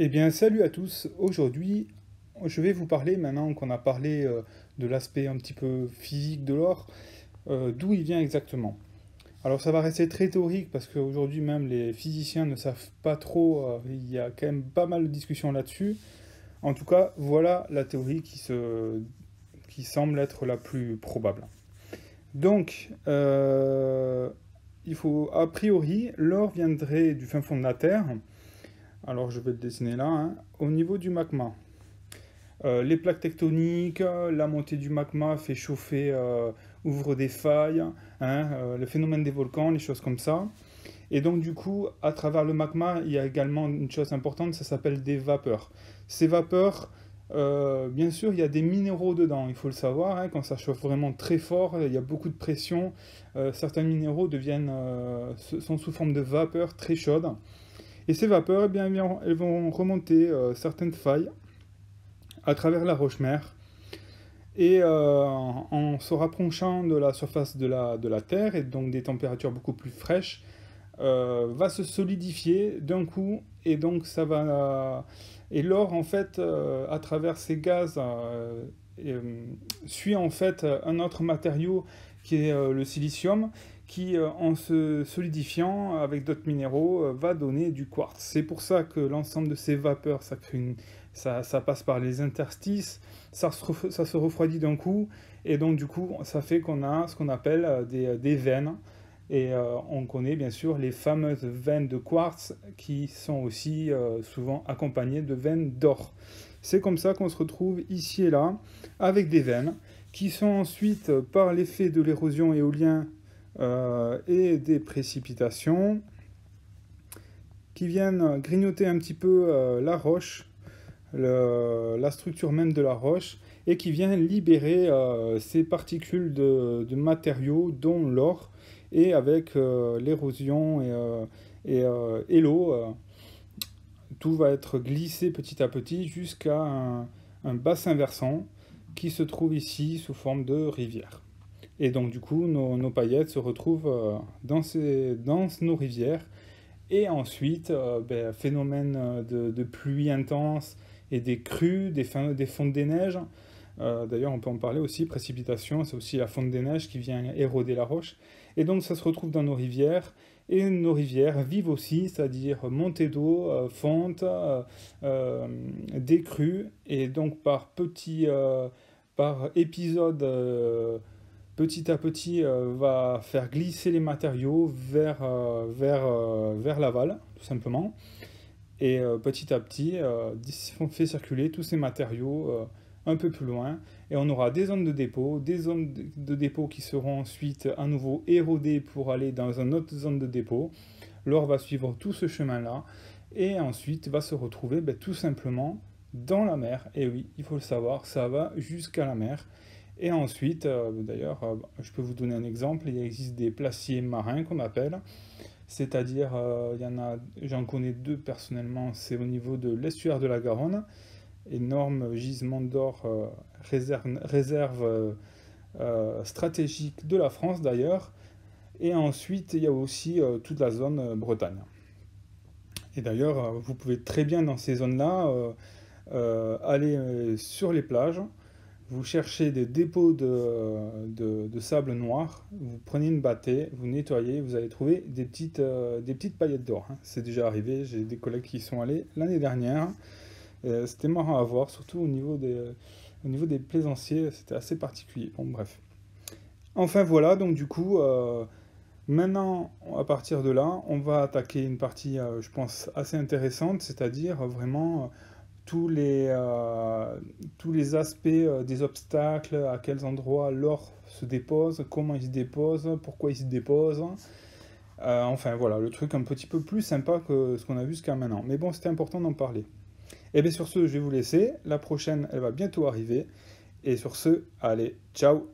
Eh bien, salut à tous. Aujourd'hui, je vais vous parler, maintenant qu'on a parlé de l'aspect un petit peu physique de l'or, d'où il vient exactement. Alors, ça va rester très théorique parce qu'aujourd'hui même, les physiciens ne savent pas trop, il y a quand même pas mal de discussions là-dessus. En tout cas, voilà la théorie qui semble être la plus probable. Donc, il faut, a priori, l'or viendrait du fin fond de la Terre. Alors, je vais le dessiner là, hein, au niveau du magma. Les plaques tectoniques, la montée du magma fait chauffer, ouvre des failles, hein, le phénomène des volcans, les choses comme ça. Et donc du coup, à travers le magma, il y a également une chose importante, ça s'appelle des vapeurs. Ces vapeurs, bien sûr, il y a des minéraux dedans, il faut le savoir, hein, quand ça chauffe vraiment très fort, il y a beaucoup de pression, certains minéraux sont sous forme de vapeurs très chaudes. Et ces vapeurs, eh bien, elles vont remonter certaines failles à travers la roche-mère. Et en se rapprochant de la surface de la Terre, et donc des températures beaucoup plus fraîches, va se solidifier d'un coup, et donc ça va... et l'or, en fait, à travers ces gaz, suit en fait un autre matériau qui est le silicium, qui, en se solidifiant avec d'autres minéraux, va donner du quartz. C'est pour ça que l'ensemble de ces vapeurs, ça passe par les interstices, ça se refroidit d'un coup, et donc du coup, ça fait qu'on a ce qu'on appelle des veines. Et on connaît bien sûr les fameuses veines de quartz qui sont aussi souvent accompagnées de veines d'or. C'est comme ça qu'on se retrouve ici et là avec des veines qui sont ensuite, par l'effet de l'érosion éolienne et des précipitations, qui viennent grignoter un petit peu la roche, la structure même de la roche, et qui viennent libérer ces particules de matériaux, dont l'or, et avec l'érosion et l'eau, tout va être glissé petit à petit jusqu'à un bassin versant qui se trouve ici sous forme de rivière. Et donc du coup, nos paillettes se retrouvent dans nos rivières. Et ensuite, phénomène de pluie intense et des crues, des fontes des neiges. D'ailleurs, on peut en parler aussi, précipitation, c'est aussi la fonte des neiges qui vient éroder la roche. Et donc ça se retrouve dans nos rivières. Et nos rivières vivent aussi, c'est-à-dire montée d'eau, fonte, des crues. Et donc par épisode, petit à petit, va faire glisser les matériaux vers l'aval, tout simplement. Et petit à petit, on fait circuler tous ces matériaux un peu plus loin. Et on aura des zones de dépôt, des zones de dépôt qui seront ensuite à nouveau érodées pour aller dans une autre zone de dépôt. L'or va suivre tout ce chemin-là. Et ensuite va se retrouver tout simplement dans la mer. Et oui, il faut le savoir, ça va jusqu'à la mer. Et ensuite, d'ailleurs, je peux vous donner un exemple, il existe des glaciers marins qu'on appelle, c'est-à-dire, j'en connais deux personnellement, c'est au niveau de l'estuaire de la Garonne, énorme gisement d'or, réserve stratégique de la France d'ailleurs, et ensuite il y a aussi toute la zone Bretagne. Et d'ailleurs, vous pouvez très bien dans ces zones-là aller sur les plages. Vous cherchez des dépôts de sable noir, vous prenez une bâtée, vous nettoyez, vous allez trouver des petites paillettes d'or, hein. C'est déjà arrivé, j'ai des collègues qui y sont allés l'année dernière. C'était marrant à voir, surtout au niveau des plaisanciers, c'était assez particulier. Bon, bref. Enfin voilà, donc du coup, maintenant, à partir de là, on va attaquer une partie, je pense, assez intéressante, c'est-à-dire vraiment tous les aspects des obstacles, à quels endroits l'or se dépose, comment il se dépose, pourquoi il se dépose. Enfin voilà, le truc un petit peu plus sympa que ce qu'on a vu jusqu'à maintenant. Mais bon, c'était important d'en parler. Et bien sur ce, je vais vous laisser. La prochaine, elle va bientôt arriver. Et sur ce, allez, ciao!